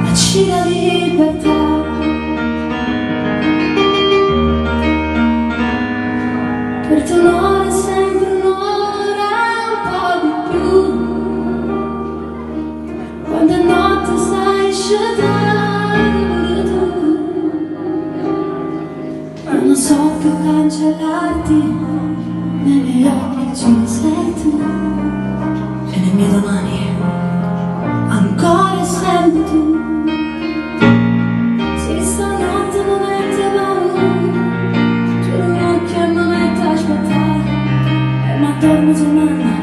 baci la libertà. Per tuo onore sempre un'ora e un po' di più. Quando è notte sai scegliere tu. Ma non so più cancellarti, nei miei occhi ci sei tu. E nei miei domani ancora e sempre tu. Sì, stanotte non è te paura, giuro che non mi metto a aspettare, ma dormo tornando